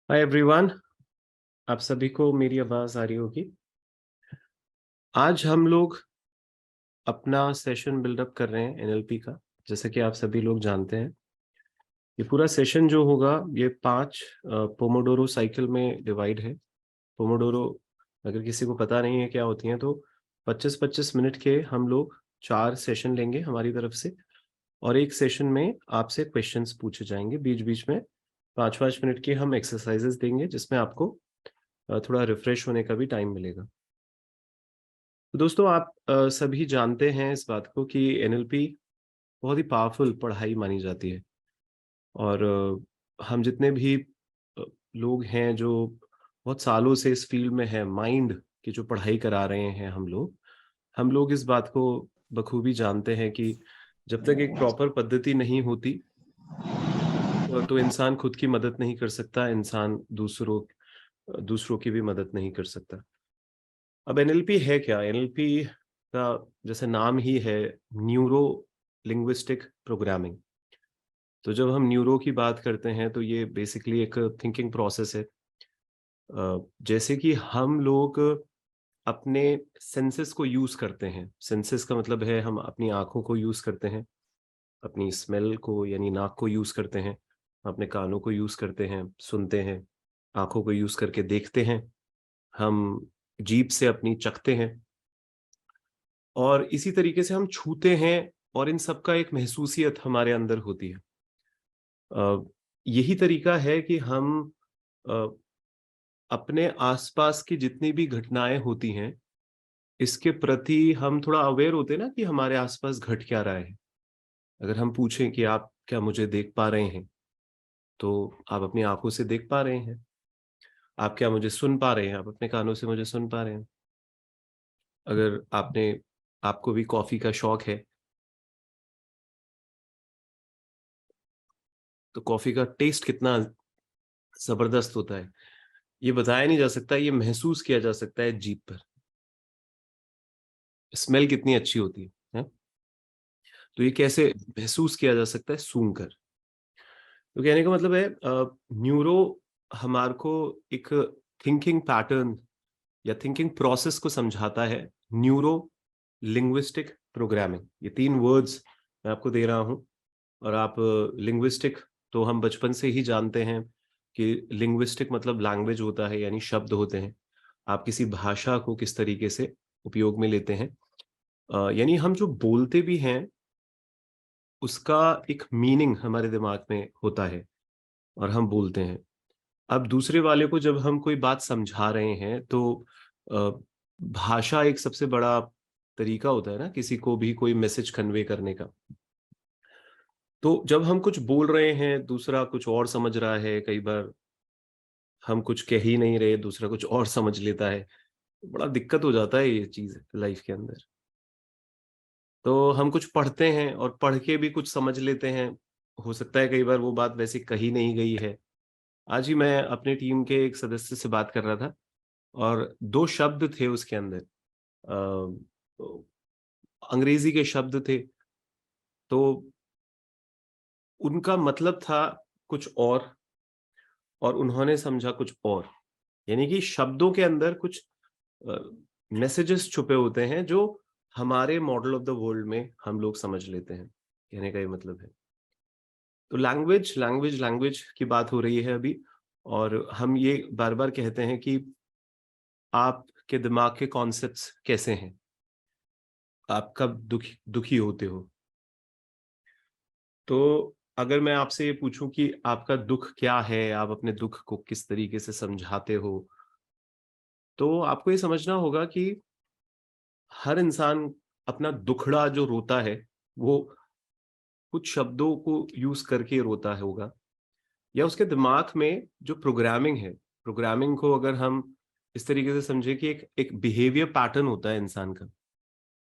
Hi everyone. आप सभी को मेरी आवाज आ रही होगी। आज हम लोग अपना सेशन बिल्डअप कर रहे हैं एनएलपी का। जैसे कि आप सभी लोग जानते हैं, ये पूरा सेशन जो होगा ये 5 पोमोडोरो साइकिल में डिवाइड है। पोमोडोरो अगर किसी को पता नहीं है क्या होती हैं, तो 25-25 मिनट के हम लोग 4 सेशन लेंगे हमारी तरफ से। और एक सेशन में आपसे क्वेश्चंस पूछे जाएंगे, बीच बीच में 5-5 मिनट की हम एक्सरसाइजेस देंगे, जिसमें आपको थोड़ा रिफ्रेश होने का भी टाइम मिलेगा। तो दोस्तों, आप सभी जानते हैं इस बात को कि एनएलपी बहुत ही पावरफुल पढ़ाई मानी जाती है। और हम जितने भी लोग हैं जो बहुत सालों से इस फील्ड में हैं, माइंड की जो पढ़ाई करा रहे हैं, हम लोग इस बात को बखूबी जानते हैं कि जब तक एक प्रॉपर पद्धति नहीं होती तो इंसान खुद की मदद नहीं कर सकता, इंसान दूसरों की भी मदद नहीं कर सकता। अब एनएलपी है क्या? एनएलपी का जैसे नाम ही है, न्यूरो लिंग्विस्टिक प्रोग्रामिंग। तो जब हम न्यूरो की बात करते हैं तो ये बेसिकली एक थिंकिंग प्रोसेस है। जैसे कि हम लोग अपने सेंसेस को यूज करते हैं। सेंसेस का मतलब है हम अपनी आंखों को यूज करते हैं, अपनी स्मेल को यानी नाक को यूज करते हैं, अपने कानों को यूज करते हैं, सुनते हैं, आंखों को यूज करके देखते हैं, हम जीभ से अपनी चखते हैं, और इसी तरीके से हम छूते हैं। और इन सब का एक महसूसियत हमारे अंदर होती है। अ, यही तरीका है कि हम अ, अपने आसपास की जितनी भी घटनाएं होती हैं, इसके प्रति हम थोड़ा अवेयर होते हैं ना कि हमारे आसपास घट क्या रहा है। अगर हम पूछें कि आप क्या मुझे देख पा रहे हैं, तो आप अपनी आंखों से देख पा रहे हैं। आप क्या मुझे सुन पा रहे हैं? आप अपने कानों से मुझे सुन पा रहे हैं। अगर आपको भी कॉफी का शौक है, तो कॉफी का टेस्ट कितना जबरदस्त होता है, ये बताया नहीं जा सकता, ये महसूस किया जा सकता है जीभ पर। स्मेल कितनी अच्छी होती है? तो ये कैसे महसूस किया जा सकता है? सूंघकर। तो कहने का मतलब है, न्यूरो हमारे को एक थिंकिंग पैटर्न या थिंकिंग प्रोसेस को समझाता है। न्यूरो लिंग्विस्टिक प्रोग्रामिंग, ये 3 वर्ड्स मैं आपको दे रहा हूँ। और आप लिंग्विस्टिक तो हम बचपन से ही जानते हैं कि लिंग्विस्टिक मतलब लैंग्वेज होता है, यानी शब्द होते हैं। आप किसी भाषा को किस तरीके से उपयोग में लेते हैं, यानी हम जो बोलते भी हैं उसका एक मीनिंग हमारे दिमाग में होता है और हम बोलते हैं। अब दूसरे वाले को जब हम कोई बात समझा रहे हैं, तो अ, भाषा एक सबसे बड़ा तरीका होता है ना किसी को भी कोई मैसेज कन्वे करने का। तो जब हम कुछ बोल रहे हैं, दूसरा कुछ और समझ रहा है, कई बार हम कुछ कह ही नहीं रहे, दूसरा कुछ और समझ लेता है। बड़ा दिक्कत हो जाता है ये चीज लाइफ के अंदर। तो हम कुछ पढ़ते हैं और पढ़ के भी कुछ समझ लेते हैं। हो सकता है कई बार वो बात वैसे कही नहीं गई है। आज ही मैं अपने टीम के एक सदस्य से बात कर रहा था, और 2 शब्द थे उसके अंदर। तो अंग्रेजी के शब्द थे, तो उनका मतलब था कुछ और उन्होंने समझा कुछ और। यानी कि शब्दों के अंदर कुछ मैसेजेस छुपे होते हैं जो हमारे मॉडल ऑफ द वर्ल्ड में हम लोग समझ लेते हैं। कहने का ये मतलब है। तो लैंग्वेज लैंग्वेज लैंग्वेज की बात हो रही है अभी। और हम ये बार बार कहते हैं कि आपके दिमाग के कॉन्सेप्ट्स कैसे हैं, आप कब दुखी दुखी होते हो। तो अगर मैं आपसे ये पूछूं कि आपका दुख क्या है, आप अपने दुख को किस तरीके से समझाते हो, तो आपको ये समझना होगा कि हर इंसान अपना दुखड़ा जो रोता है, वो कुछ शब्दों को यूज करके रोता होगा, या उसके दिमाग में जो प्रोग्रामिंग है। प्रोग्रामिंग को अगर हम इस तरीके से समझे कि एक एक बिहेवियर पैटर्न होता है इंसान का,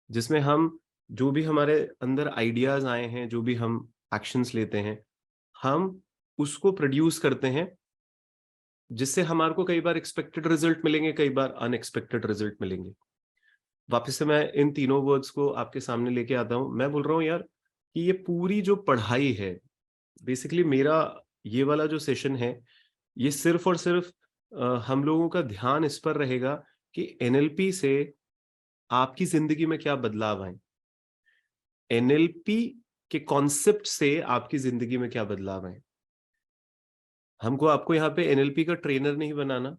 जिसमें हम जो भी हमारे अंदर आइडियाज आए हैं, जो भी हम एक्शंस लेते हैं, हम उसको प्रोड्यूस करते हैं, जिससे हमारे को कई बार एक्सपेक्टेड रिजल्ट मिलेंगे, कई बार अनएक्सपेक्टेड रिजल्ट मिलेंगे। वापस से मैं इन तीनों वर्ड्स को आपके सामने लेके आता हूं। मैं बोल रहा हूँ यार कि ये पूरी जो पढ़ाई है, बेसिकली मेरा ये वाला जो सेशन है, ये सिर्फ और सिर्फ हम लोगों का ध्यान इस पर रहेगा कि एनएलपी से आपकी जिंदगी में क्या बदलाव आए, एनएलपी के कॉन्सेप्ट से आपकी जिंदगी में क्या बदलाव आए। हमको आपको यहाँ पे एनएलपी का ट्रेनर नहीं बनाना,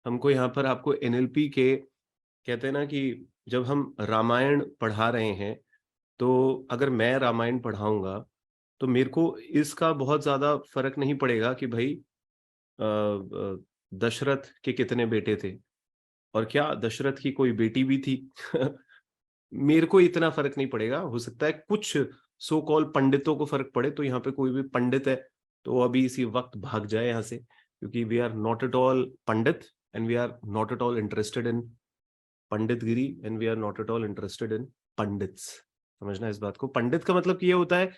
हमको यहाँ पर आपको एनएलपी के, कहते हैं ना कि जब हम रामायण पढ़ा रहे हैं, तो अगर मैं रामायण पढ़ाऊंगा तो मेरे को इसका बहुत ज्यादा फर्क नहीं पड़ेगा कि भाई दशरथ के कितने बेटे थे और क्या दशरथ की कोई बेटी भी थी। मेरे को इतना फर्क नहीं पड़ेगा। हो सकता है कुछ सो कॉल पंडितों को फर्क पड़े, तो यहाँ पे कोई भी पंडित है तो अभी इसी वक्त भाग जाए यहाँ से, क्योंकि we are not at all pandit and we are not at all interested in पंडितगिरी and we are not at all interested in pandits. समझना इस बात को। पंडित का मतलब कि ये होता है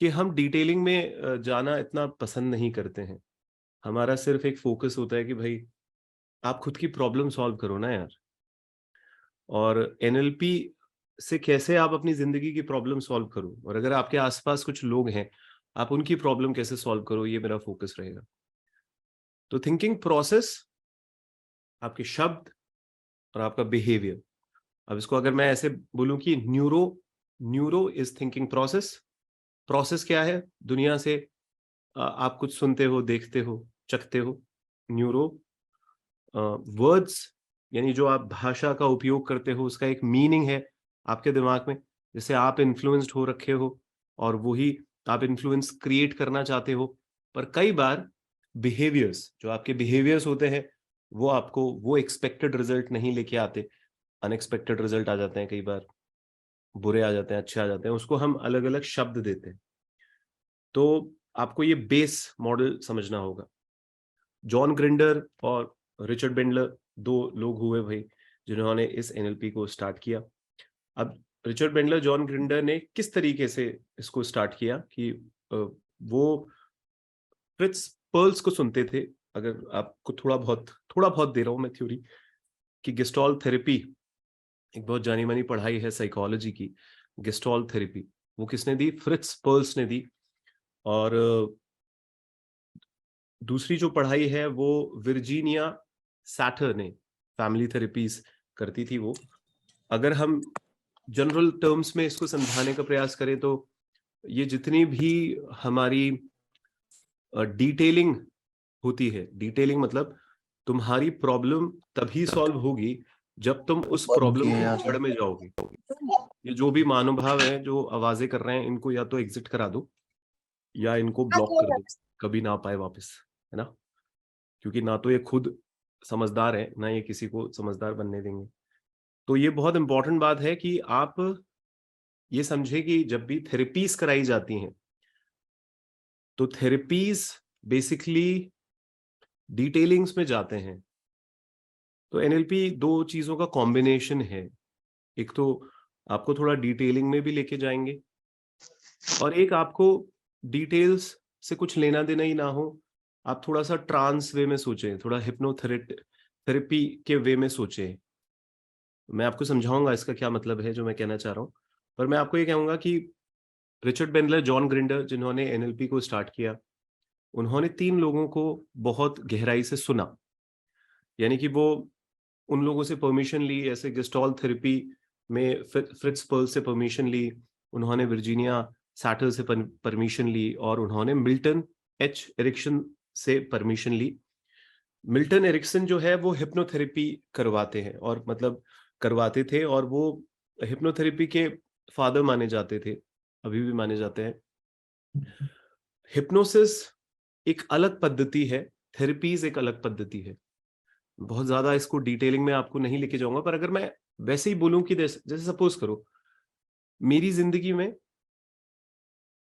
कि हम डिटेलिंग में जाना इतना पसंद नहीं करते हैं। हमारा सिर्फ एक फोकस होता है कि भाई आप खुद की प्रॉब्लम सॉल्व करो ना यार। और एनएलपी से कैसे आप अपनी जिंदगी की प्रॉब्लम सॉल्व करो, और अगर आपके आसपास कुछ लोग हैं आप उनकी प्रॉब्लम कैसे सॉल्व करो, ये मेरा फोकस रहेगा। तो थिंकिंग प्रोसेस, आपके शब्द और आपका बिहेवियर। अब इसको अगर मैं ऐसे बोलूं कि neuro neuro is thinking process. Process क्या है? दुनिया से आप कुछ सुनते हो, देखते हो, चखते हो। न्यूरो वर्ड्स, यानी जो आप भाषा का उपयोग करते हो उसका एक मीनिंग है आपके दिमाग में, जैसे आप इन्फ्लुएंस्ड हो रखे हो और वही आप इन्फ्लुएंस क्रिएट करना चाहते हो। पर कई बार बिहेवियर्स, जो आपके बिहेवियर्स होते हैं, वो आपको वो एक्सपेक्टेड रिजल्ट नहीं लेके आते। अनएक्सपेक्टेड रिजल्ट आ जाते हैं, कई बार बुरे आ जाते हैं, अच्छे आ जाते हैं, उसको हम अलग अलग शब्द देते हैं। तो आपको ये बेस मॉडल समझना होगा। जॉन ग्रिंडर और रिचर्ड बेंडलर दो लोग हुए भाई जिन्होंने इस एनएलपी को स्टार्ट किया। अब रिचर्ड बेंडलर, जॉन ग्रिंडर ने किस तरीके से इसको स्टार्ट किया कि वो फ्रिट्ज पर्ल्स को सुनते थे। अगर आपको थोड़ा बहुत दे रहा हूं मैं थ्योरी, कि गेस्टॉल थेरेपी एक बहुत जानी मानी पढ़ाई है साइकोलॉजी की। गेस्टॉल थेरेपी वो किसने दी? फ्रिट्ज पर्ल्स ने दी। और दूसरी जो पढ़ाई है वो वर्जीनिया सैटर ने, फैमिली थेरेपीज करती थी वो। अगर हम जनरल टर्म्स में इसको समझाने का प्रयास करें तो ये जितनी भी हमारी डिटेलिंग होती है, डिटेलिंग मतलब तुम्हारी प्रॉब्लम तभी सॉल्व होगी जब तुम उस बंद प्रॉब्लम किए की यहाँ से। जड़ में जाओगे। ये जो भी महानुभाव हैं जो आवाजें कर रहे हैं, इनको या तो एग्जिट करा दो या इनको ब्लॉक कर दो, कभी ना पाए वापस, है ना? क्योंकि ना तो ये खुद समझदार है, ना ये किसी को समझदार बनने देंगे। तो ये बहुत इंपॉर्टेंट बात है कि आप ये समझे कि जब भी थेरेपीज कराई जाती हैं तो थेरेपीज बेसिकली डिटेलिंग्स में जाते हैं। तो एनएलपी दो चीजों का कॉम्बिनेशन है। एक तो आपको थोड़ा डिटेलिंग में भी लेके जाएंगे, और एक आपको डिटेल्स से कुछ लेना देना ही ना हो, आप थोड़ा सा ट्रांस वे में सोचें, थोड़ा हिप्नोथेरेपी के वे में सोचें। मैं आपको समझाऊंगा इसका क्या मतलब है जो मैं कहना चाह रहा हूँ। पर मैं आपको ये कहूंगा कि रिचर्ड बेंडलर, जॉन ग्रिंडर जिन्होंने एनएलपी को स्टार्ट किया, उन्होंने तीन लोगों को बहुत गहराई से सुना। यानी कि वो उन लोगों से परमिशन ली, ऐसे गेस्टॉल थेरेपी में फ्रिट्ज पर्ल से परमिशन ली, उन्होंने वर्जीनिया सैटर से परमिशन ली, और उन्होंने मिल्टन एच एरिक्सन से परमिशन ली। मिल्टन एरिक्सन जो है वो हिप्नोथेरेपी करवाते हैं, और मतलब करवाते थे, और वो हिप्नोथेरेपी के फादर माने जाते थे, अभी भी माने जाते हैं। हिप्नोसिस एक अलग पद्धति है, थेरेपीज एक अलग पद्धति है। बहुत ज्यादा इसको डिटेलिंग में आपको नहीं लेके जाऊंगा, पर अगर मैं वैसे ही बोलूं कि जैसे सपोज करो मेरी जिंदगी में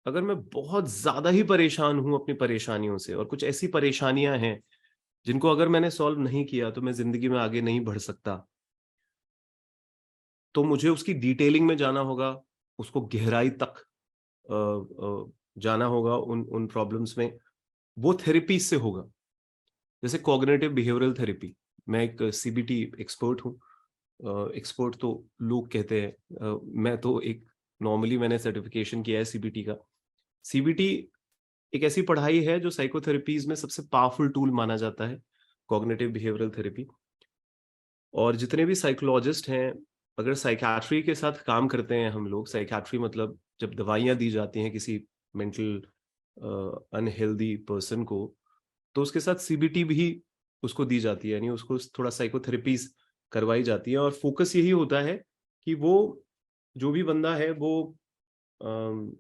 अगर मैं बहुत ज्यादा ही परेशान हूं अपनी परेशानियों से, और कुछ ऐसी परेशानियां हैं जिनको अगर मैंने सॉल्व नहीं किया तो मैं जिंदगी में आगे नहीं बढ़ सकता, तो मुझे उसकी डिटेलिंग में जाना होगा, उसको गहराई तक जाना होगा उन उन प्रॉब्लम्स में। वो थेरेपी से होगा, जैसे कॉग्निटिव बिहेवियरल थेरेपी। मैं एक सीबीटी एक्सपर्ट हूँ। एक्सपर्ट तो लोग कहते हैं, मैं तो एक नॉर्मली मैंने सर्टिफिकेशन किया है सीबीटी का। सीबीटी एक ऐसी पढ़ाई है जो साइकोथेरेपीज में सबसे पावरफुल टूल माना जाता है, कॉग्निटिव बिहेवियरल थेरेपी। और जितने भी साइकोलॉजिस्ट हैं, अगर साइकियाट्री के साथ काम करते हैं हम लोग, साइकियाट्री मतलब जब दवाइयाँ दी जाती हैं किसी मेंटल अनहेल्दी पर्सन को, तो उसके साथ सीबीटी भी उसको दी जाती है, यानी उसको थोड़ा साइकोथेरेपीज करवाई जाती है। और फोकस यही होता है कि वो जो भी बंदा है वो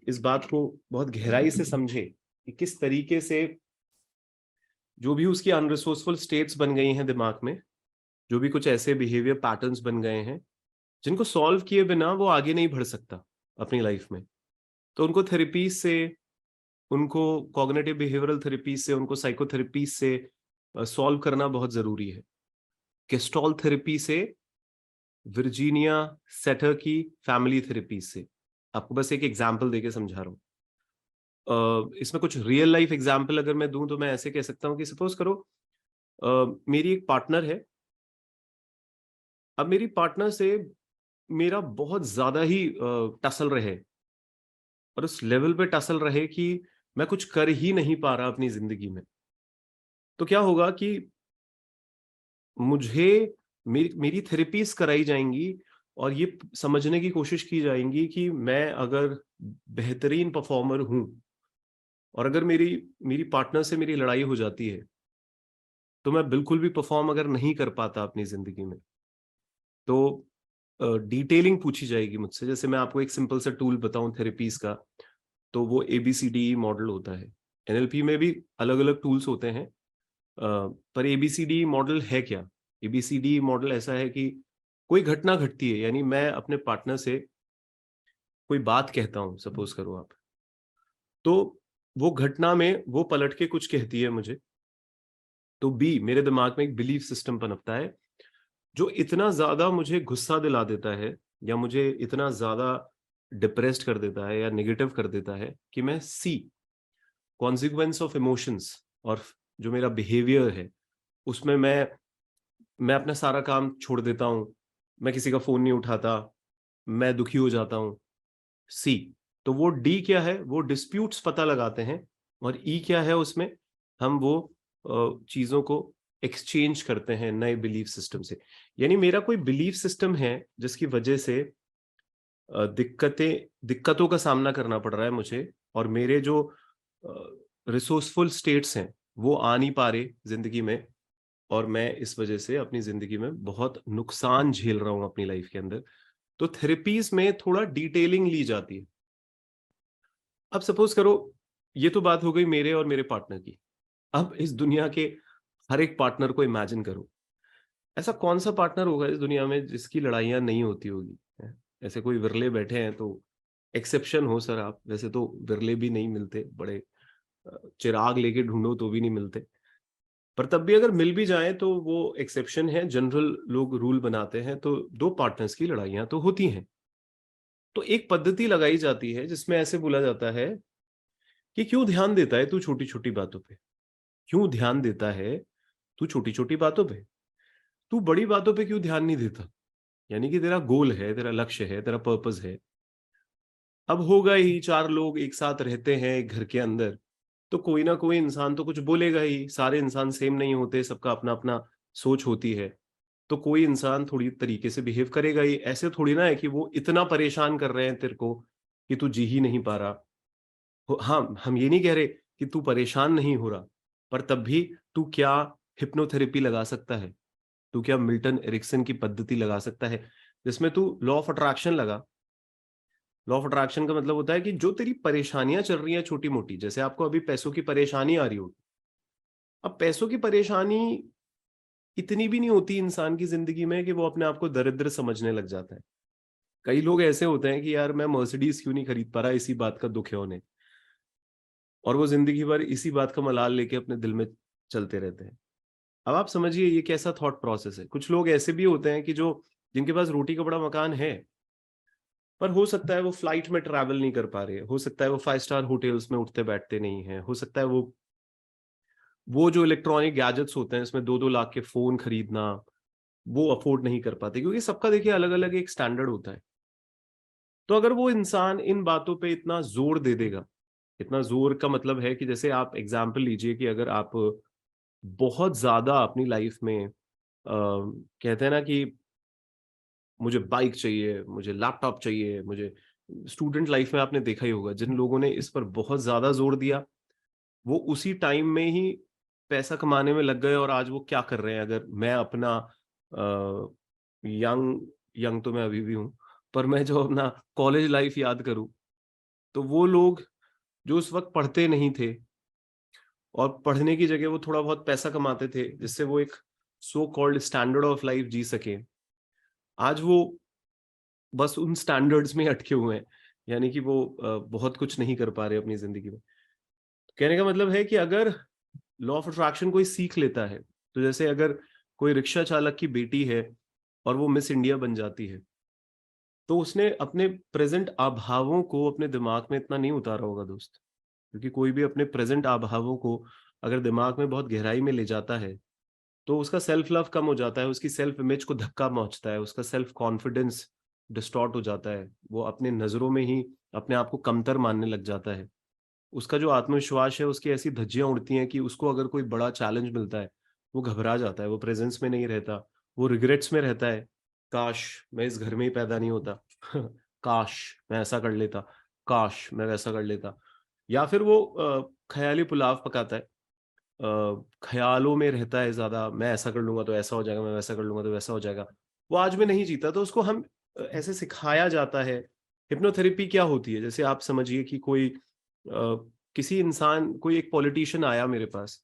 इस बात को बहुत गहराई से समझे कि किस तरीके से जो भी उसकी अनरिसोर्सफुल स्टेट्स बन गई हैं दिमाग में, जो भी कुछ ऐसे बिहेवियर पैटर्न्स बन गए हैं जिनको सॉल्व किए बिना वो आगे नहीं बढ़ सकता अपनी लाइफ में, तो उनको थेरेपी से, उनको कॉग्निटिव बिहेवियरल थेरेपी से, उनको साइकोथेरेपी से सॉल्व करना बहुत जरूरी है। गेस्टॉल थेरेपी से, वर्जीनिया सेटर की फैमिली थेरेपी से। आपको बस एक एग्जांपल देके समझा रहा हूँ। इसमें कुछ रियल लाइफ एग्जांपल अगर मैं दूं तो मैं ऐसे कह सकता हूँ कि सपोज करो मेरी एक पार्टनर है। अब मेरी पार्टनर से मेरा बहुत ज्यादा ही टसल रहे, और उस लेवल पे टसल रहे कि मैं कुछ कर ही नहीं पा रहा अपनी जिंदगी में। तो क्या होगा कि मुझे मेरी थेरेपीज कराई जाएंगी और ये समझने की कोशिश की जाएंगी कि मैं अगर बेहतरीन परफॉर्मर हूं, और अगर मेरी मेरी पार्टनर से मेरी लड़ाई हो जाती है, तो मैं बिल्कुल भी परफॉर्म अगर नहीं कर पाता अपनी जिंदगी में, तो डिटेलिंग पूछी जाएगी मुझसे। जैसे मैं आपको एक सिंपल सा टूल बताऊं थेरेपीज का, तो वो ABCD मॉडल होता है। NLP में भी अलग अलग टूल्स होते हैं, पर ABCD मॉडल है क्या? ABCD मॉडल ऐसा है कि कोई घटना घटती है, यानी मैं अपने पार्टनर से कोई बात कहता हूं, सपोज करो आप, तो वो घटना में वो पलट के कुछ कहती है मुझे, तो बी मेरे दिमाग में एक बिलीफ सिस्टम पनपता है जो इतना ज्यादा मुझे गुस्सा दिला देता है, या मुझे इतना ज्यादा डिप्रेस्ड कर देता है या नेगेटिव कर देता है कि मैं सी कॉन्सिक्वेंस ऑफ इमोशंस, और जो मेरा बिहेवियर है उसमें मैं अपना सारा काम छोड़ देता हूं, मैं किसी का फोन नहीं उठाता, मैं दुखी हो जाता हूं। सी, तो वो डी क्या है, वो डिस्प्यूट्स पता लगाते हैं। और ई क्या है, उसमें हम वो चीजों को एक्सचेंज करते हैं नए बिलीफ सिस्टम से। यानी मेरा कोई बिलीफ सिस्टम है जिसकी वजह से दिक्कतों का सामना करना पड़ रहा है मुझे, और मेरे जो रिसोर्सफुल स्टेट्स हैं वो आ नहीं पा रहे जिंदगी में, और मैं इस वजह से अपनी जिंदगी में बहुत नुकसान झेल रहा हूं अपनी लाइफ के अंदर। तो थेरेपीज में थोड़ा डिटेलिंग ली जाती है। अब सपोज करो, ये तो बात हो गई मेरे और मेरे पार्टनर की। अब इस दुनिया के हर एक पार्टनर को इमेजिन करो, ऐसा कौन सा पार्टनर होगा इस दुनिया में जिसकी लड़ाइयां नहीं होती होगी, हैं? ऐसे कोई विरले बैठे हैं तो एक्सेप्शन हो सर आप, वैसे तो विरले भी नहीं मिलते, बड़े चिराग लेके ढूंढो तो भी नहीं मिलते, पर तब भी अगर मिल भी जाए तो वो एक्सेप्शन है। जनरल लोग रूल बनाते हैं, तो दो पार्टनर्स की लड़ाइयां तो होती हैं। तो एक पद्धति लगाई जाती है जिसमें ऐसे बोला जाता है कि क्यों ध्यान देता है तू छोटी छोटी बातों पे, क्यों ध्यान देता है तू छोटी छोटी बातों पे, तू बड़ी बातों पे क्यों ध्यान नहीं देता? यानी कि तेरा गोल है, तेरा लक्ष्य है, तेरा पर्पस है। अब होगा ही, चार लोग एक साथ रहते हैं एक घर के अंदर, तो कोई ना कोई इंसान तो कुछ बोलेगा ही। सारे इंसान सेम नहीं होते, सबका अपना अपना सोच होती है। तो कोई इंसान थोड़ी तरीके से बिहेव करेगा ही। ऐसे थोड़ी ना है कि वो इतना परेशान कर रहे हैं तेरे को कि तू जी ही नहीं पा रहा हाँ, हम ये नहीं कह रहे कि तू परेशान नहीं हो रहा, पर तब भी तू क्या हिप्नोथेरेपी लगा सकता है, तू क्या मिल्टन एरिक्सन की पद्धति लगा सकता है, जिसमें तू लॉ ऑफ अट्रैक्शन लगा। लॉ ऑफ अट्रैक्शन का मतलब होता है कि जो तेरी परेशानियां चल रही हैं छोटी मोटी, जैसे आपको अभी पैसों की परेशानी आ रही होगी, अब पैसों की परेशानी इतनी भी नहीं होती इंसान की जिंदगी में कि वो अपने आप को दरिद्र समझने लग जाता है। कई लोग ऐसे होते हैं कि यार मैं मर्सिडीज क्यों नहीं खरीद पा रहा, इसी बात का दुख है उन्हें, और वो जिंदगी भर इसी बात का मलाल लेके अपने दिल में चलते रहते हैं। अब आप समझिए ये कैसा थॉट प्रोसेस है। कुछ लोग ऐसे भी होते हैं कि जो जिनके पास रोटी कपड़ा मकान है, पर हो सकता है वो फ्लाइट में ट्रैवल नहीं कर पा रहे, हो सकता है वो 5 स्टार होटल्स में उठते बैठते नहीं है, हो सकता है वो जो इलेक्ट्रॉनिक गैजेट्स होते हैं इसमें 2-2 लाख के फोन खरीदना वो अफोर्ड नहीं कर पाते, क्योंकि सबका देखिए अलग अलग एक स्टैंडर्ड होता है। तो अगर वो इंसान इन बातों पे इतना जोर दे देगा इतना जोर का मतलब है कि जैसे आप एग्जाम्पल लीजिए कि अगर आप बहुत ज्यादा अपनी लाइफ में कहते हैं ना कि मुझे बाइक चाहिए, मुझे लैपटॉप चाहिए, मुझे स्टूडेंट लाइफ में आपने देखा ही होगा जिन लोगों ने इस पर बहुत ज्यादा जोर दिया वो उसी टाइम में ही पैसा कमाने में लग गए और आज वो क्या कर रहे हैं। अगर मैं अपना यंग यंग तो मैं अभी भी हूँ, पर मैं जो अपना कॉलेज लाइफ याद करूँ तो वो लोग जो उस वक्त पढ़ते नहीं थे और पढ़ने की जगह वो थोड़ा बहुत पैसा कमाते थे जिससे वो एक so called standard of life जी सके, आज वो बस उन स्टैंडर्ड्स में ही अटके हुए हैं। यानी कि वो बहुत कुछ नहीं कर पा रहे अपनी जिंदगी में। कहने का मतलब है कि अगर लॉ ऑफ अट्रैक्शन कोई सीख लेता है, तो जैसे अगर कोई रिक्शा चालक की बेटी है और वो मिस इंडिया बन जाती है, तो उसने अपने प्रेजेंट आभावों को अपने दिमाग में इतना नहीं उतारा होगा दोस्त। क्योंकि कोई भी अपने प्रेजेंट आभावों को अगर दिमाग में बहुत गहराई में ले जाता है तो उसका सेल्फ लव कम हो जाता है, उसकी सेल्फ इमेज को धक्का पहुंचता है, उसका सेल्फ कॉन्फिडेंस डिस्टॉर्ट हो जाता है, वो अपने नजरों में ही अपने आप को कमतर मानने लग जाता है। उसका जो आत्मविश्वास है उसकी ऐसी धज्जियां उड़ती हैं कि उसको अगर कोई बड़ा चैलेंज मिलता है वो घबरा जाता है, वो प्रेजेंस में नहीं रहता, वो रिग्रेट्स में रहता है। काश मैं इस घर में ही पैदा नहीं होता काश मैं ऐसा कर लेता, काश मैं वैसा कर लेता। या फिर वो ख्याली पुलाव पकाता है, ख्यालों में रहता है ज्यादा, मैं ऐसा कर लूंगा तो ऐसा हो जाएगा, मैं वैसा कर लूंगा तो वैसा हो जाएगा। वो आज में नहीं जीता तो उसको हम ऐसे सिखाया जाता है। हिप्नोथेरेपी क्या होती है, जैसे आप समझिए कि कोई किसी इंसान, कोई एक पॉलिटिशियन आया मेरे पास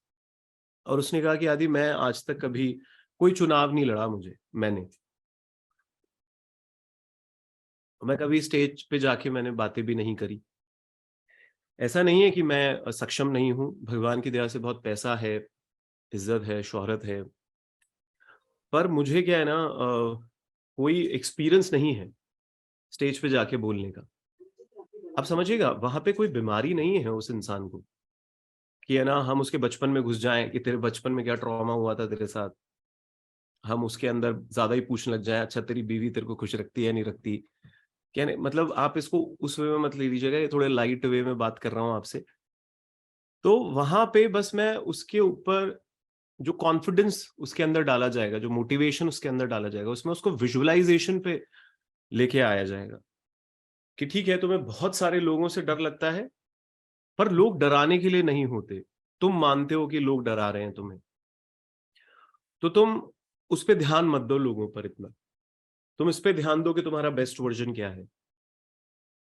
और उसने कहा कि आदि मैं आज तक कभी कोई चुनाव नहीं लड़ा, मैं कभी स्टेज पे जाके मैंने बातें भी नहीं करी। ऐसा नहीं है कि मैं सक्षम नहीं हूँ, भगवान की दया से बहुत पैसा है, इज्जत है, शोहरत है, पर मुझे क्या है ना कोई एक्सपीरियंस नहीं है स्टेज पे जाके बोलने का। आप समझिएगा वहां पे कोई बीमारी नहीं है उस इंसान को कि है ना हम उसके बचपन में घुस जाएं कि तेरे बचपन में क्या ट्रॉमा हुआ था तेरे साथ, हम उसके अंदर ज्यादा ही पूछने लग जाए, अच्छा तेरी बीवी तेरे को खुश रखती है नहीं रखती। क्या नहीं मतलब आप इसको उस वे में मत ले लीजिएगा, ये थोड़े लाइट वे में बात कर रहा हूँ आपसे। तो वहां पे बस मैं उसके ऊपर जो कॉन्फिडेंस उसके अंदर डाला जाएगा, जो मोटिवेशन उसके अंदर डाला जाएगा, उसमें उसको विजुअलाइजेशन पे लेके आया जाएगा कि ठीक है तुम्हें बहुत सारे लोगों से डर लगता है पर लोग डराने के लिए नहीं होते। तुम मानते हो कि लोग डरा रहे हैं तुम्हें, तो तुम उस पे ध्यान मत दो लोगों पर इतना। तुम इस पे ध्यान दो कि तुम्हारा बेस्ट वर्जन क्या है।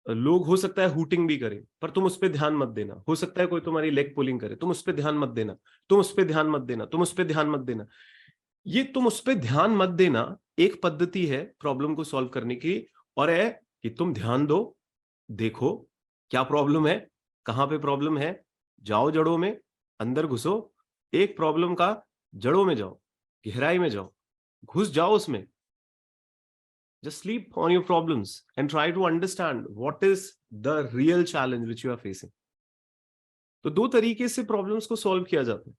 लोग हो सकता है हूटिंग भी करे पर तुम उस पे ध्यान मत देना, हो सकता है कोई तुम्हारी लेग पुलिंग करे, तुम उस पे ध्यान मत देना, तुम उस पे ध्यान मत देना, तुम उस पे ध्यान मत देना। ये तुम उस पे ध्यान मत देना एक पद्धति है प्रॉब्लम को सॉल्व करने की, और है कि तुम ध्यान दो, देखो क्या प्रॉब्लम है, कहां पे प्रॉब्लम है, जाओ जड़ों में, अंदर घुसो, एक प्रॉब्लम का जड़ों में जाओ, गहराई में जाओ, घुस जाओ उसमें। Just sleep on your problems and try to understand what is the real challenge which you are facing. तो दो तरीके से प्रॉब्लम्स को सॉल्व किया जाता है।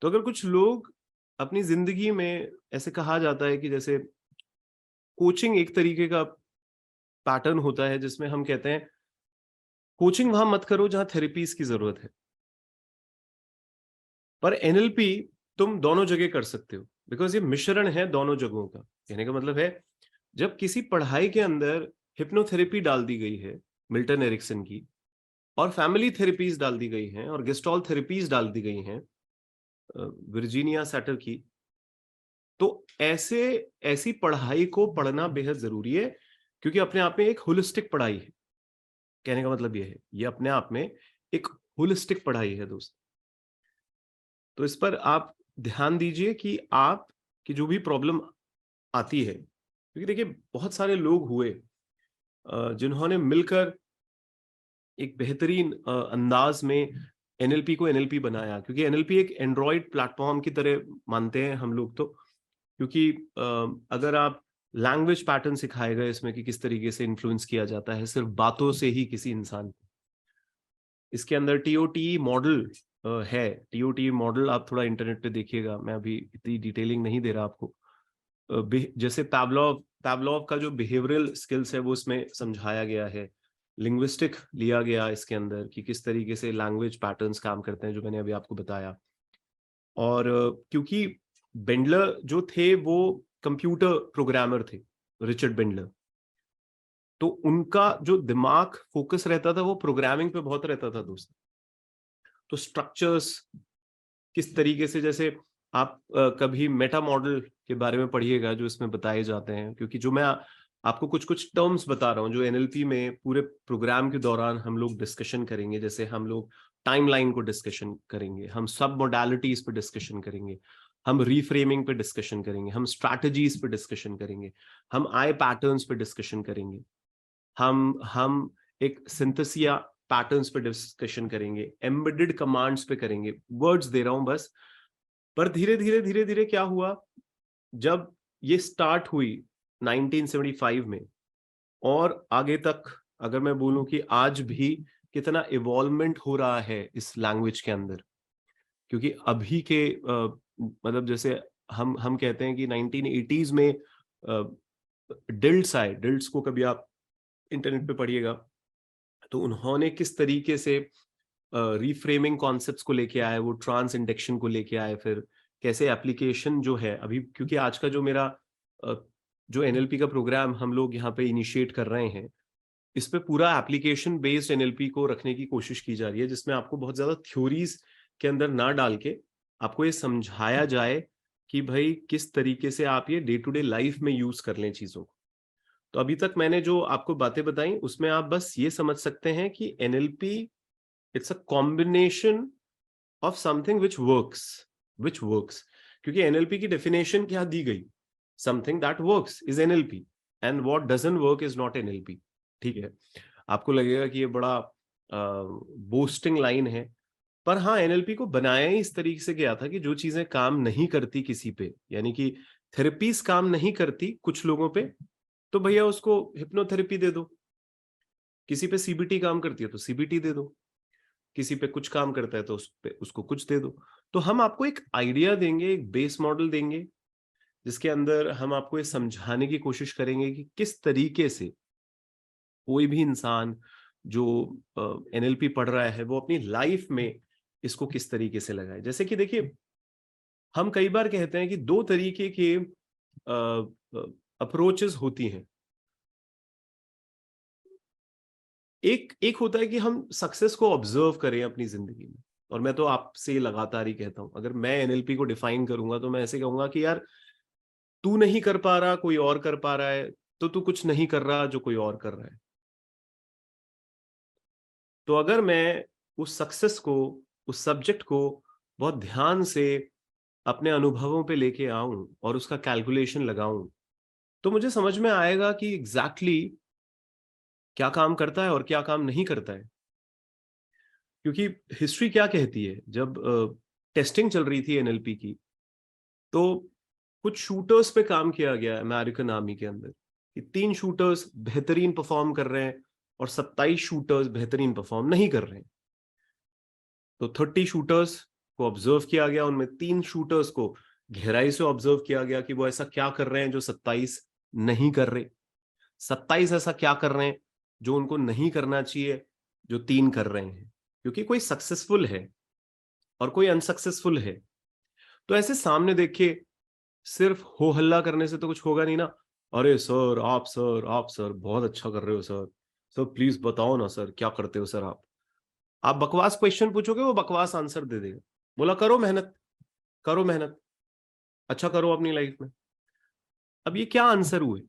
तो अगर कुछ लोग अपनी जिंदगी में, ऐसे कहा जाता है कि जैसे कोचिंग एक तरीके का पैटर्न होता है जिसमें हम कहते हैं कोचिंग वहां मत करो जहां थेरेपीज की जरूरत है, पर एनएलपी तुम दोनों जगह कर सकते हो, बिकॉज ये मिश्रण है दोनों जगहों का। कहने का मतलब है जब किसी पढ़ाई के अंदर हिप्नोथेरेपी डाल दी गई है मिल्टन एरिक्सन की, और फैमिली थेरेपीज डाल दी गई हैं और गेस्टॉल थेरेपीज डाल दी गई हैं वर्जीनिया सैटर की, तो ऐसे ऐसी पढ़ाई को पढ़ना बेहद जरूरी है क्योंकि अपने आप में एक होलिस्टिक पढ़ाई है। कहने का मतलब ये है ये अपने आप में एक होलिस्टिक पढ़ाई है दोस्त। तो इस पर आप ध्यान दीजिए कि आप की जो भी प्रॉब्लम आती है, क्योंकि देखिए बहुत सारे लोग हुए जिन्होंने मिलकर एक बेहतरीन अंदाज में एनएलपी को एनएलपी बनाया, क्योंकि एनएलपी एक एंड्रॉयड प्लेटफॉर्म की तरह मानते हैं हम लोग तो। क्योंकि अगर आप लैंग्वेज पैटर्न सिखाए गए इसमें कि किस तरीके से इन्फ्लुएंस किया जाता है सिर्फ बातों से ही किसी इंसान को, इसके अंदर टीओटी मॉडल है। टीओटी मॉडल आप थोड़ा इंटरनेट पे देखिएगा, मैं अभी इतनी डिटेलिंग नहीं दे रहा आपको। जैसे पैवलोव पैवलोव का जो बिहेवियरल स्किल्स है वो उसमें समझाया गया है। लिंग्विस्टिक लिया गया इसके अंदर कि किस तरीके से लैंग्वेज पैटर्न्स काम करते हैं, जो मैंने अभी आपको बताया। और क्योंकि बेंडलर जो थे वो कंप्यूटर प्रोग्रामर थे, रिचर्ड बेंडलर, तो उनका जो दिमाग फोकस रहता था वो प्रोग्रामिंग पे बहुत रहता था दोस्त। तो स्ट्रक्चर्स किस तरीके से, जैसे आप कभी मेटा मॉडल के बारे में पढ़िएगा जो इसमें बताए जाते हैं, क्योंकि जो मैं आपको कुछ कुछ टर्म्स बता रहा हूँ जो एनएलपी में पूरे प्रोग्राम के दौरान हम लोग डिस्कशन करेंगे। जैसे हम लोग टाइमलाइन को डिस्कशन करेंगे, हम सब मोडालिटीज पे डिस्कशन करेंगे, हम रीफ्रेमिंग पे डिस्कशन करेंगे, हम स्ट्रैटेजीज पे डिस्कशन करेंगे, हम आई पैटर्न्स पे डिस्कशन करेंगे, हम एक सिंथेसिया पैटर्न्स पे डिस्कशन करेंगे, एम्बेडेड कमांड्स पे करेंगे। वर्ड्स दे रहा हूं बस। पर धीरे धीरे धीरे धीरे क्या हुआ, जब ये स्टार्ट हुई 1975 में और आगे तक, अगर मैं बोलूं कि आज भी कितना इवॉल्वमेंट हो रहा है इस लैंग्वेज के अंदर। क्योंकि अभी के मतलब जैसे हम कहते हैं कि 1980s में डिल्ट्स आए। डिल्ट्स को कभी आप इंटरनेट पे पढ़िएगा तो उन्होंने किस तरीके से रीफ्रेमिंग कॉन्सेप्ट्स को लेके आए, वो ट्रांस इंडेक्शन को लेके आए, फिर कैसे एप्लीकेशन जो है अभी, क्योंकि आज का जो मेरा जो एनएलपी का प्रोग्राम हम लोग यहाँ पे इनिशिएट कर रहे हैं, इस पे पूरा एप्लीकेशन बेस्ड एनएलपी को रखने की कोशिश की जा रही है, जिसमें आपको बहुत ज्यादा थ्योरीज के अंदर ना डाल के आपको ये समझाया जाए कि भाई किस तरीके से आप ये डे टू डे लाइफ में यूज कर लें चीजों को। तो अभी तक मैंने जो आपको बातें बताई उसमें आप बस ये समझ सकते हैं कि NLP it's a combination of something which works. क्योंकि एनएलपी की डेफिनेशन क्या दी गई, something that works is NLP and what doesn't work is not NLP. ठीक है, आपको लगेगा कि ये बड़ा बोस्टिंग लाइन है, पर हाँ, एनएलपी को बनाया ही इस तरीके से गया था कि जो चीजें काम नहीं करती किसी पे, यानी कि थेरेपीज काम नहीं करती कुछ लोगों पे, तो भैया उसको हिप्नोथेरेपी दे दो। किसी पे सीबीटी काम करती है तो सीबीटी दे दो, किसी पे कुछ काम करता है तो उस पे उसको कुछ दे दो। तो हम आपको एक आइडिया देंगे, एक बेस मॉडल देंगे, जिसके अंदर हम आपको ये समझाने की कोशिश करेंगे कि किस तरीके से कोई भी इंसान जो एनएलपी पढ़ रहा है वो अपनी लाइफ में इसको किस तरीके से लगाए। जैसे कि देखिए, हम कई बार कहते हैं कि दो तरीके के अप्रोचेस होती हैं। एक एक होता है कि हम सक्सेस को ऑब्जर्व करें अपनी जिंदगी में, और मैं तो आपसे लगातार ही कहता हूं, अगर मैं एनएलपी को डिफाइन करूंगा तो मैं ऐसे कहूंगा कि यार, तू नहीं कर पा रहा, कोई और कर पा रहा है, तो तू कुछ नहीं कर रहा जो कोई और कर रहा है। तो अगर मैं उस सक्सेस को, उस सब्जेक्ट को बहुत ध्यान से अपने अनुभवों पे लेके आऊं और उसका कैलकुलेशन लगाऊं, तो मुझे समझ में आएगा कि एग्जैक्टली क्या काम करता है और क्या काम नहीं करता है। क्योंकि हिस्ट्री क्या कहती है, जब टेस्टिंग चल रही थी एनएलपी की, तो कुछ शूटर्स पे काम किया गया अमेरिकन आर्मी के अंदर कि 3 शूटर्स बेहतरीन परफॉर्म कर रहे हैं और 27 शूटर्स बेहतरीन परफॉर्म नहीं कर रहे हैं। तो 30 शूटर्स को ऑब्जर्व किया गया, उनमें 3 शूटर्स को गहराई से ऑब्जर्व किया गया कि वो ऐसा क्या कर रहे हैं जो 27 नहीं कर रहे, 27 ऐसा क्या कर रहे हैं जो उनको नहीं करना चाहिए जो 3 कर रहे हैं। क्योंकि कोई सक्सेसफुल है और कोई अनसक्सेसफुल है, तो ऐसे सामने देखे सिर्फ हो हल्ला करने से तो कुछ होगा नहीं ना। अरे सर, आप सर बहुत अच्छा कर रहे हो सर, सर प्लीज बताओ ना सर क्या करते हो सर आप बकवास क्वेश्चन पूछोगे वो बकवास आंसर दे देगा। बोला करो मेहनत, करो मेहनत, अच्छा करो अपनी लाइफ में। अब ये क्या आंसर हुए?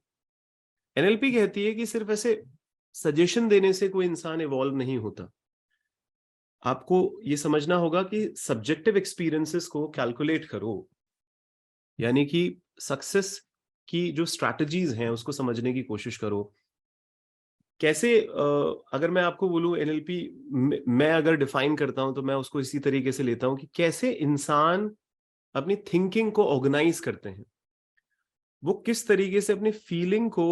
एनएलपी कहती है कि सिर्फ ऐसे सजेशन देने से कोई इंसान इवॉल्व नहीं होता। आपको ये समझना होगा कि सब्जेक्टिव एक्सपीरियंसेस को कैलकुलेट करो, यानी कि सक्सेस की जो स्ट्रैटेजीज हैं उसको समझने की कोशिश करो। कैसे अगर मैं आपको बोलूं एनएलपी मैं अगर डिफाइन करता हूं तो मैं उसको इसी तरीके से लेता हूं कि कैसे इंसान अपनी थिंकिंग को ऑर्गेनाइज करते हैं, वो किस तरीके से अपनी फीलिंग को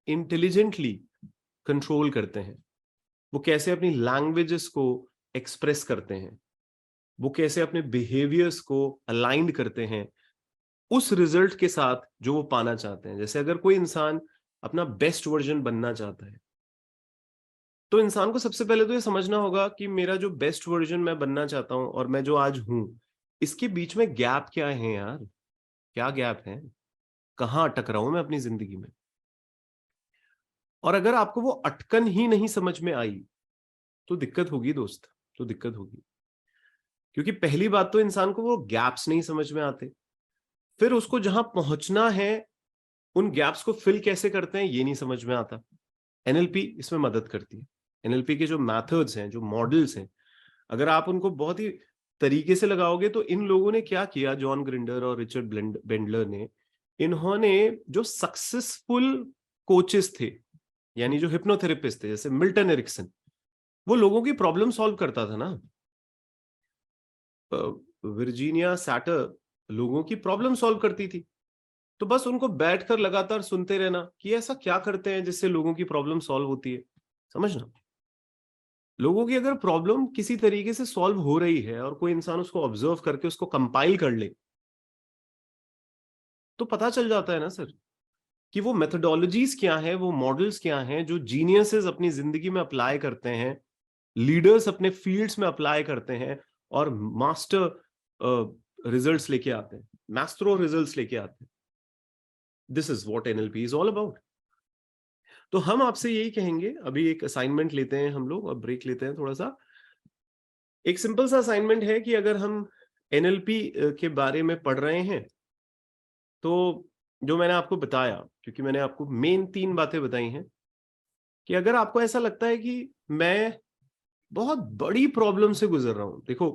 इंटेलिजेंटली कंट्रोल करते हैं, वो कैसे अपनी लैंग्वेजेस को एक्सप्रेस करते हैं, वो कैसे अपने बिहेवियर्स को अलाइंड करते हैं उस रिजल्ट के साथ जो वो पाना चाहते हैं। जैसे अगर कोई इंसान अपना बेस्ट वर्जन बनना चाहता है, तो इंसान को सबसे पहले तो ये समझना होगा कि मेरा जो बेस्ट वर्जन मैं बनना चाहता हूं और मैं जो आज हूं, इसके बीच में गैप क्या है यार, क्या गैप है, कहाँ अटक रहा हूं मैं अपनी जिंदगी में। और अगर आपको वो अटकन ही नहीं समझ में आई तो दिक्कत होगी दोस्त, तो दिक्कत होगी। क्योंकि पहली बात तो इंसान को वो गैप्स नहीं समझ में आते, फिर उसको जहां पहुंचना है उन गैप्स को फिल कैसे करते हैं ये नहीं समझ में आता। एनएलपी इसमें मदद करती है। एनएलपी के जो मेथड्स हैं, जो मॉडल्स हैं, अगर आप उनको बहुत ही तरीके से लगाओगे तो इन लोगों ने क्या किया, जॉन ग्रिंडर और रिचर्ड बेंडलर ने, इन्होंने जो सक्सेसफुल कोचेस थे, यानी जो हिप्नोथेरेपिस्ट थे, जैसे मिल्टन एरिक्सन, वो लोगों की प्रॉब्लम सॉल्व करता था ना। वर्जीनिया सैटर लोगों की प्रॉब्लम सॉल्व करती थी, तो बस उनको बैठकर लगातार सुनते रहना कि ऐसा क्या करते हैं जिससे लोगों की प्रॉब्लम सॉल्व होती है। समझना, लोगों की अगर प्रॉब्लम किसी तरीके से सॉल्व हो रही है और कोई इंसान उसको ऑब्जर्व करके उसको कंपाइल कर ले, तो पता चल जाता है ना सर कि वो मेथोडोलॉजीज क्या है, वो मॉडल्स क्या हैं जो जीनियसेस अपनी जिंदगी में अप्लाई करते हैं, लीडर्स अपने फील्ड्स में अप्लाई करते हैं और मास्टर रिजल्ट्स लेके आते हैं, मास्ट्रो रिजल्ट्स लेके आते हैं। This is what NLP is all about. तो हम आपसे यही कहेंगे, अभी एक असाइनमेंट लेते हैं हम लोग और ब्रेक लेते हैं थोड़ा सा। एक सिंपल सा असाइनमेंट है कि अगर हम एनएलपी के बारे में पढ़ रहे हैं, तो जो मैंने आपको बताया, क्योंकि मैंने आपको मेन 3 बातें बताई हैं, कि अगर आपको ऐसा लगता है कि मैं बहुत बड़ी प्रॉब्लम से गुजर रहा हूं, देखो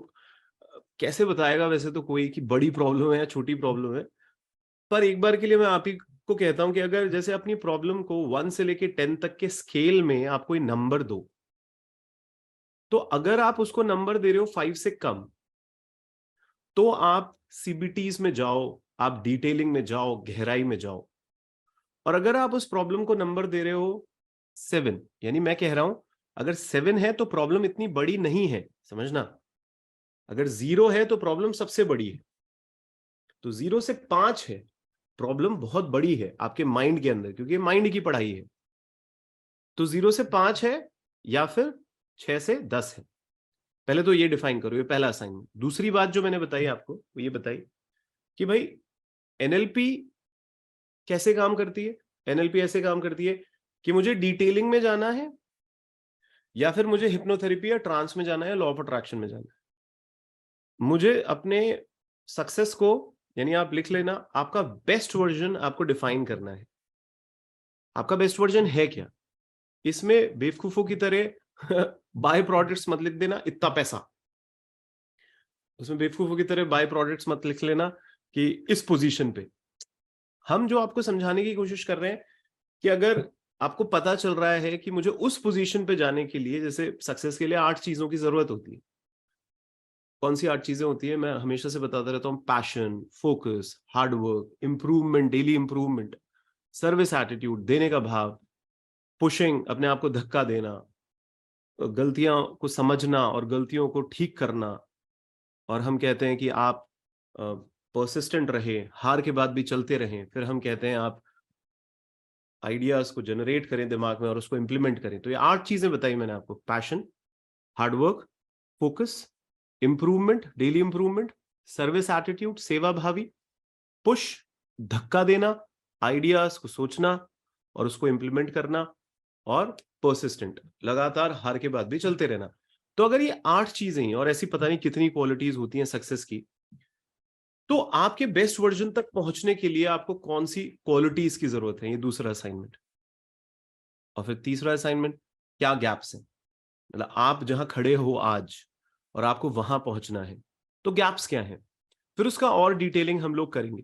कैसे बताएगा वैसे तो कोई कि बड़ी प्रॉब्लम है या छोटी प्रॉब्लम है, पर एक बार के लिए मैं आप ही को कहता हूं कि अगर जैसे अपनी प्रॉब्लम को 1 से लेके 10 तक के स्केल में आप कोई नंबर दो, तो अगर आप उसको नंबर दे रहे हो 5 से कम, तो आप सीबीटीज में जाओ, आप डिटेलिंग में जाओ, गहराई में जाओ। और अगर आप उस प्रॉब्लम को नंबर दे रहे हो 7, यानी मैं कह रहा हूं अगर 7 है तो प्रॉब्लम इतनी बड़ी नहीं है, समझना। अगर 0 है तो प्रॉब्लम सबसे बड़ी है, तो 0 से 5 है, प्रॉब्लम बहुत बड़ी है आपके माइंड के अंदर, क्योंकि माइंड की पढ़ाई है। तो 0 से 5 है या फिर 6 से 10 है, पहले तो ये डिफाइन करो, ये पहला असाइनमेंट। दूसरी बात जो मैंने बताई आपको वो ये बताई कि भाई एनएलपी कैसे काम करती है। एनएलपी ऐसे काम करती है कि मुझे डिटेलिंग में जाना है या फिर मुझे हिप्नोथेरेपी या ट्रांस में जाना है, लॉ ऑफ अट्रैक्शन में जाना है। मुझे अपने सक्सेस को, यानी आप लिख लेना, आपका बेस्ट वर्जन आपको डिफाइन करना है। आपका बेस्ट वर्जन है क्या, इसमें बेवकूफों की तरह बाय प्रोडक्ट्स मत लिख देना इतना पैसा, उसमें बेवकूफों की तरह बाय प्रोडक्ट्स मत लिख लेना कि इस पोजीशन पे। हम जो आपको समझाने की कोशिश कर रहे हैं कि अगर आपको पता चल रहा है कि मुझे उस पोजीशन पे जाने के लिए, जैसे सक्सेस के लिए 8 चीजों की जरूरत होती है। कौन सी 8 चीजें होती है, मैं हमेशा से बताता रहता हूं, passion, focus, hard work, improvement, daily improvement, service attitude, देने का भाव, पुशिंग, अपने आप को धक्का देना, गलतियां को समझना और गलतियों को ठीक करना। और हम कहते हैं कि आप परसिस्टेंट रहे, हार के बाद भी चलते रहें। फिर हम कहते हैं आप आइडियाज को जनरेट करें दिमाग में और उसको इंप्लीमेंट करें। तो ये 8 चीजें बताई मैंने आपको, passion, hard work, focus, improvement, daily improvement, service attitude, सेवा भावी, पुश, धक्का देना, आइडियाज को सोचना और उसको इंप्लीमेंट करना, और परसिस्टेंट, लगातार हार के बाद भी चलते रहना। तो अगर ये 8 चीजें ही, और ऐसी पता नहीं कितनी क्वालिटीज होती हैं सक्सेस की, तो आपके बेस्ट वर्जन तक पहुंचने के लिए आपको कौन सी क्वालिटीज की जरूरत है, ये दूसरा असाइनमेंट। और फिर तीसरा असाइनमेंट, क्या गैप्स हैं, मतलब आप जहां खड़े हो आज और आपको वहां पहुंचना है, तो गैप्स क्या हैं, फिर उसका और डिटेलिंग हम लोग करेंगे।